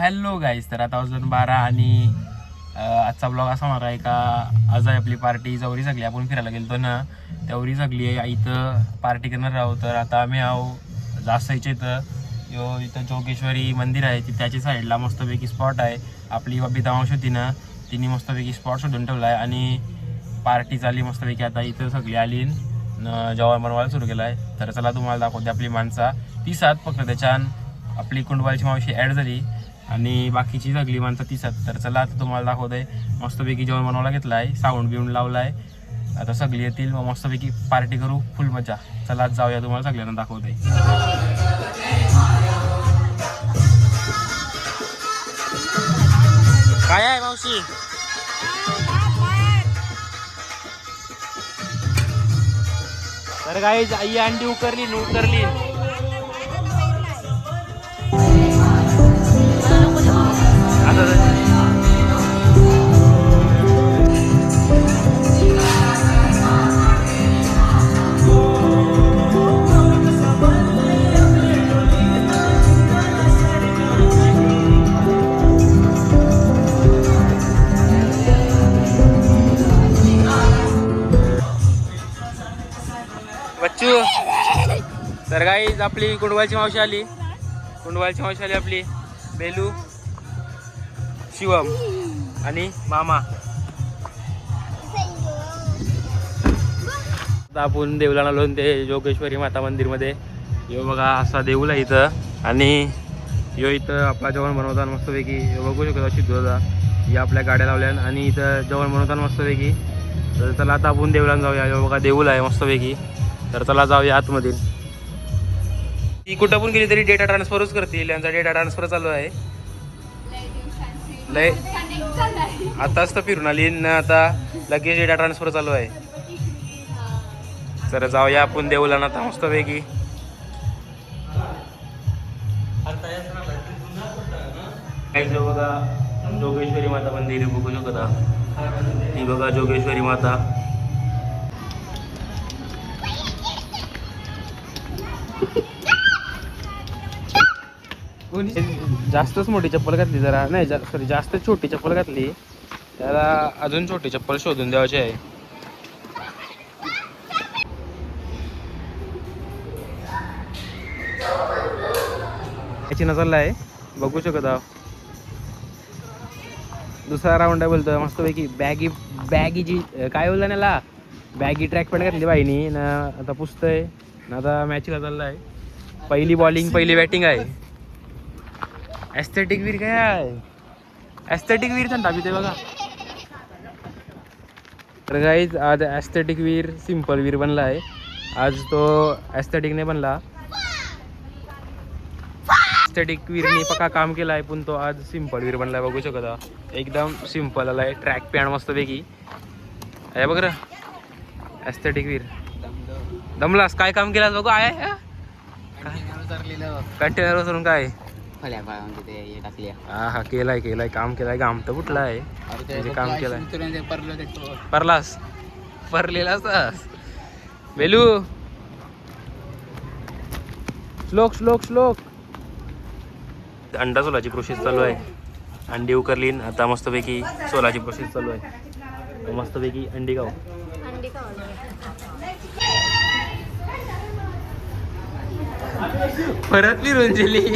Hello guys, तर आता वाजून 12 आणि आजचा ब्लॉग असा होणार आहे का आज आहे आपली पार्टी जवरी सगळी. आपण फिरायला गेलो ना, त्यावरी सगळी आहे इथं पार्टी करणार आहोत. तर आता आम्ही आहो जासायच्या इथं इथं जोगेश्वरी मंदिर आहे त्याच्या साईडला मस्तपैकी स्पॉट आहे. आपली बबिता मावशी होती ना, तिने मस्तपैकी स्पॉट शोधून ठेवला आहे आणि पार्टी चालली मस्तपैकी. आता इथं सगळी आली जेवण बनवायला सुरू केलं आहे. तर चला तुम्हाला दाखवते आपली माणसं ती सात फक्त त्याच्यान आपली कुंडवालची मावशी ॲड झाली आणि बाकीची सगळी माणसं ती सात. तर चला आता तुम्हाला दाखवतंय मस्तपैकी जेवण बनवायला घेतलं आहे, साऊंड बिऊंड लावला आहे. आता सगळी येतील व मस्तपैकी पार्टी करू, फुल मजा. चला जाऊया, तुम्हाला सगळ्यांना दाखवतंय. काय आहे मावशी? तर गाईज आई अंडी उकरली. बच्चू. तर गाईज आपली कुंडवालची मावशी आली. आपली बेलू, शिवम आणि मामा. आता आपण देऊला आलो ते जोगेश्वरी माता मंदिरमध्ये. यो बघा असा देऊळ आहे इथं आणि यो इथं आपला जेवण बनवताना मस्तपैकी बघू शकतो. शिद्ध या आपल्या गाड्या लावल्या आणि इथं जेवण बनवताना मस्तपैकी. तर चला आता आपण देऊळात जाऊया. यो बघा देऊळ आहे मस्तपैकी. तर चला जाऊया आतमध्ये. ती कुठं पण गेली तरी डेटा ट्रान्सफरच करतील. यांचा डेटा ट्रान्सफर चालू आहे. लय आताच तर फिरून आली ना, आता लगेच डेटा ट्रान्सफर चालू आहे. तर जाऊया आपण देऊला ना आता मस्तपैकी. बघा जोगेश्वरी माता मंदिर बघू शकता. ही बघा जोगेश्वरी माता. जास्तच मोठी चप्पल घातली जरा नाही, सॉरी जास्त छोटी चप्पल घातली. त्याला अजून छोटी चप्पल शोधून द्यायची आहे. याची नजरला आहे बघू शकता. दुसरा राऊंड आहे बोलतोय मस्तपैकी. बॅगी जी काय बोलता त्याला, बॅगी ट्रॅक पॅन्ट घातली बाईनी ना. आता पुसतंय ना, आता मॅचला चालला आहे. पहिली बॉलिंग पहिली बॅटिंग आहे. एस्थेटिक वीर काय आहे, एस्थेटिक वीर त्यांना ते बघा. तर गाईज आज एस्थेटिक वीर सिंपल वीर बनला आहे. आज तो एस्थेटिक नाही बनला, एस्थेटिक वीरनी पक्का काम केलं आहे, पण तो आज सिंपल वीर बनला आहे. बघू शकता एकदम सिंपल आला आहे. ट्रॅक पॅन्ट मस्तपैकी आहे बघ. एस्थेटिक वीर दमलास. काय काम केलास बघू. आहे कंटेनर उतरून काय हा केलाय काम केलाय. काम तर कुठला आहे काम केलाय. परलेलास बेलू. श्लोक अंडा सोलाची प्रोसेस चालू आहे. अंडी उकरली आता मस्तपैकी सोलाची प्रोसेस चालू आहे. मस्तपैकी अंडी खाऊ. परत फिरून गेली.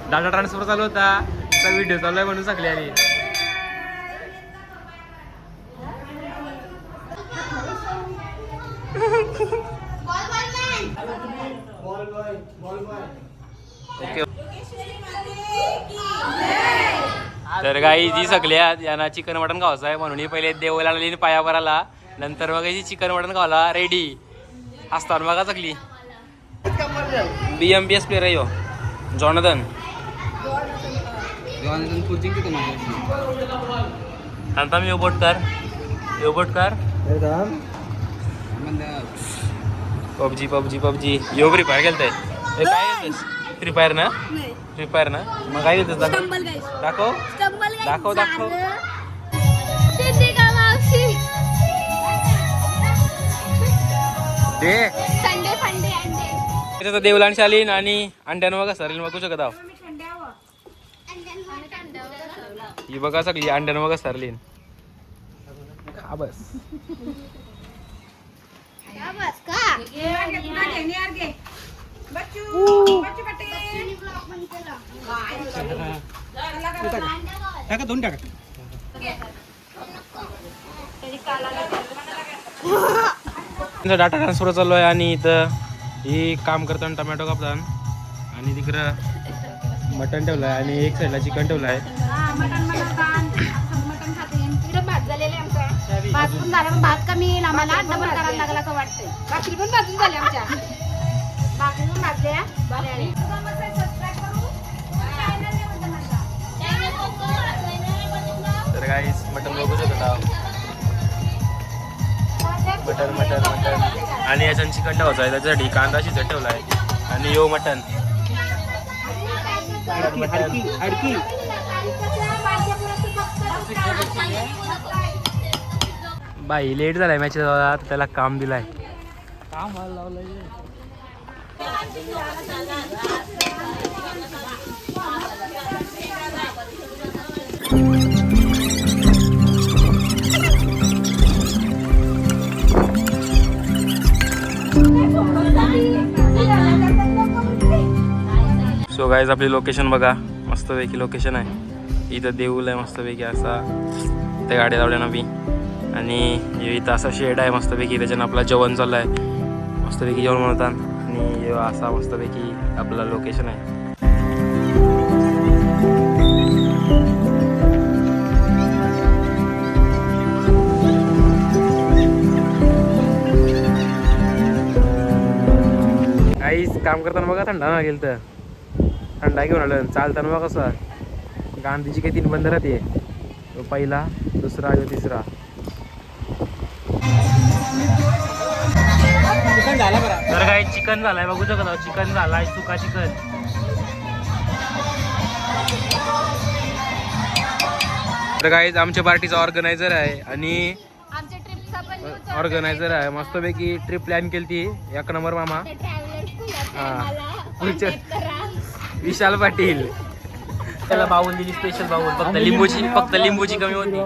डाटा ट्रान्सफर चालू होता, व्हिडिओ चालू आहे म्हणून सगळे आली. तर गाई जी सगळ्या यांना चिकन मटन खायचं आहे म्हणून पहिले देवाला आली पायावर आला. नंतर बघा चिकन मटन खायला रेडी असतात बघा सगळी. BMBS प्लेअर आहे यो जॉनदन. आता मी योबोटकर पबजी यो फ्री फायर खेळतंय. काय खेळतेस? फ्री फायर ना मग काय खेळतेस? दाखव संडे फंडे अंडे. त्याच्यात देवलान शालीन आणि अंड्यानं बघा सर बघू शकत आहो. ही बघा सगळी अंड्यानं बघा सरलीन. हा बस बस का टाका दोन टाका. डाटा ट्रान्सफर चालू आहे आणि इथं ही काम करताना टमॅटो कापताना आणि तिकडं मटण ठेवलं आहे आणि एक साईडला चिकन ठेवलं आहे. भात झालेले आमचा भात पण झाला पण भात कमी येईल आम्हाला डबल करायला लागला असं वाटतंय. भाकरी पण भाजून झाली आमच्या भाकरी पण भाजल्या. तर गाईस मटण बघू शकत आहोत. मटण आणि याच्यानं चिकन ठेवायचं आहे त्याच्यासाठी कांदा शिजत ठेवला आहे आणि यो मटण बाई लेट झालाय मॅच त्याला काम दिलाय. सो गाईज आपली लोकेशन बघा मस्तपैकी लोकेशन आहे. इथं देऊळ आहे मस्तपैकी असा त्या गाडी लावल्या बी आणि इथं असा शेड आहे मस्तपैकी त्याच्यानं आपला जेवण चालू आहे. मस्तपैकी जेवण बनवतात आणि असा मस्तपैकी आपला लोकेशन आहे. काहीच काम करताना बघा थंडा ना गेलं तर थंडा घेऊन आलं. चालताना बघा कसं गांधीची काही 3 बंद राहते. पहिला दुसरा आणि तिसरा. तर काही चिकन झालाय बघू शकता. चिकन झालाय सुका चिकन. तर काहीच आमच्या पार्टीचा ऑर्गनायझर आहे आणि आमच्या ट्रिपचा पण ऑर्गनायझर आहे. मस्तपैकी ट्रिप प्लॅन केली ती 1 नंबर मामा. विशाल पाटील त्याला बाऊल दिली स्पेशल बाऊल. फक्त लिंबूची कमी होती.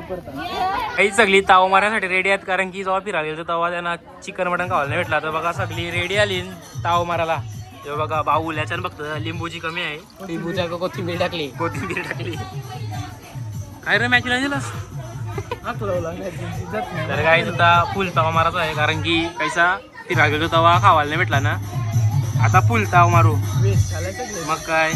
काही सगळी ताव मारण्यासाठी रेडी आहेत कारण की जेव्हा फिरायला गेलो तेव्हा त्यांना चिकन मटन खावायला नाही भेटला. तर बघा सगळी रेडी आली ताव मारायला. तेव्हा बघा बाऊल याच्यानं फक्त लिंबूची कमी आहे. लिंबूच्या कोथिंबीर टाकली. काय रे मॅच नाही दिलास. तर काय आता फुल ताव मारायचा आहे कारण की कैसा फिरायला गेलो तेव्हा खावायला नाही भेटला ना. आता फुल ताव मारू मग काय.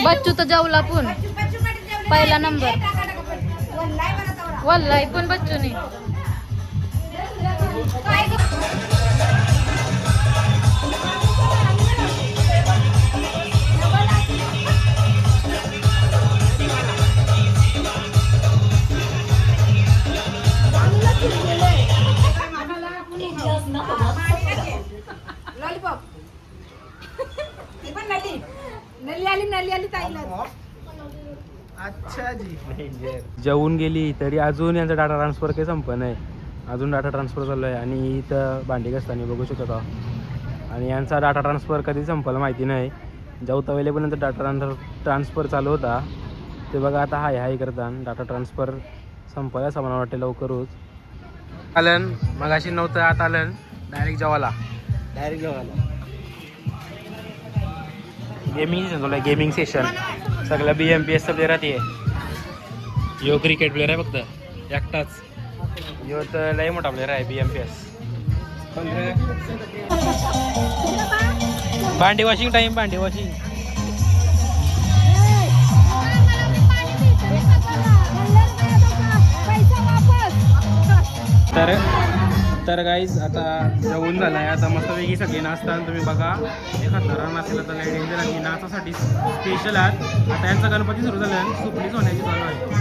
बच्चू तर जेवला पण पहिला नंबर वल्लाई पण बच्चू नाही. जेवून गेली तरी अजून यांचा डाटा ट्रान्सफर काही संपन्न आहे. अजून डाटा ट्रान्सफर चालू आहे आणि इथं भांडी घासताना बघू शकता. आणि यांचा डाटा ट्रान्सफर कधी संपला माहिती नाही. जेव्हा अवेलेबल नंतर डाटा ट्रान्सफर चालू होता ते बघा आता हाय करताना डाटा ट्रान्सफर संपला असं मला वाटतं लवकरच. आलन मग अशी नव्हतं आता आलन डायरेक्ट जेवायला. डायरेक्ट जेवायला. गेमिंग सेशन चालू आहे, गेमिंग सेशन. सगळं BMPS प्लेअर आहे. यो क्रिकेट प्लेअर आहे फक्त एकटाच. यो तर लय मोठा प्लेअर आहे BMPS. भांडी वॉशिंग टाइम, भांडी वॉशिंग. तर गाईज आता जेवून झालं आहे. आता मस्तपैकी सगळी नाचताना तुम्ही बघा. एखादा रान असेल तर लय डेंजर आहे. नाचासाठी स्पेशल आहेत. आता यांचा गणपती सुरू झाला आहे, सुपलीच होण्याची चालू आहे.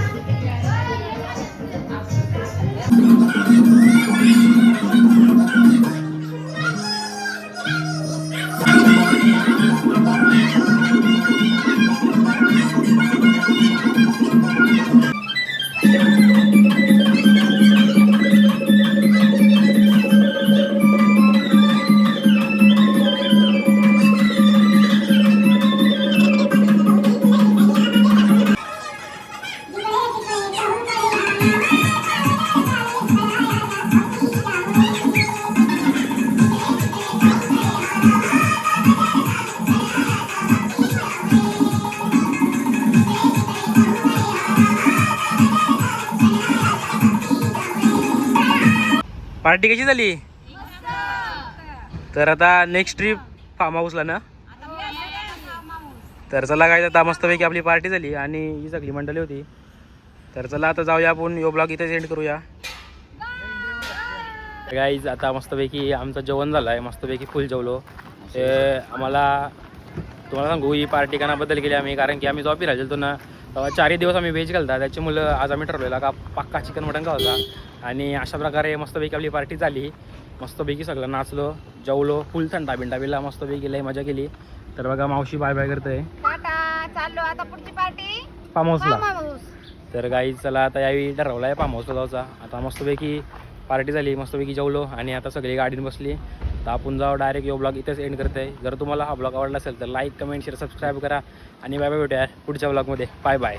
पार्टी कशी झाली? तर आता नेक्स्ट ट्रिप फार्म हाऊसला ना. तर चला काय, आता मस्तपैकी आपली पार्टी झाली आणि ही सगळी मंडळी होती. तर चला आता जाऊया आपण. यो ब्लॉग इथे सेंड करूया. गाईज आता मस्तपैकी आमचं जेवण झालं आहे. मस्तपैकी फुल जेवलो. ते आम्हाला तुम्हाला सांगू ही पार्टी कानाबद्दल केली आम्ही, कारण की आम्ही जेव्हा फिरायला गेलो ना तेव्हा 4 दिवस आम्ही व्हेज घालता. त्याच्यामुळं आज आम्ही ठरवलेला का पक्का चिकन मटन खायचा. आणि अशा प्रकारे मस्तपैकी आपली पार्टी झाली. मस्तपैकी सगळं नाचलो, जेवलो, फुल थंडा बिंडा बिला मस्तपैकी लई मजा केली. तर बघा मावशी बाय बाय करते. टाटा, चाललो आता पुढची पार्टी फार्म हाऊसला. माऊस. तर गाई चला आता यावेळी ठरवला आहे फार्म हाऊसला जायचा. आता मस्तपैकी पार्टी झाली, मस्तपैकी जेवलो आणि आता सगळी गाडीत बसली. तर आपण जाऊ डायरेक्ट यो ब्लॉग इथेच एंड करते. जर तुम्हाला हा ब्लॉग आवडला असेल तर लाईक, कमेंट, शेअर, सबस्क्राईब करा आणि बाय बाय भेटूया पुढच्या ब्लॉगमध्ये. Bye bye.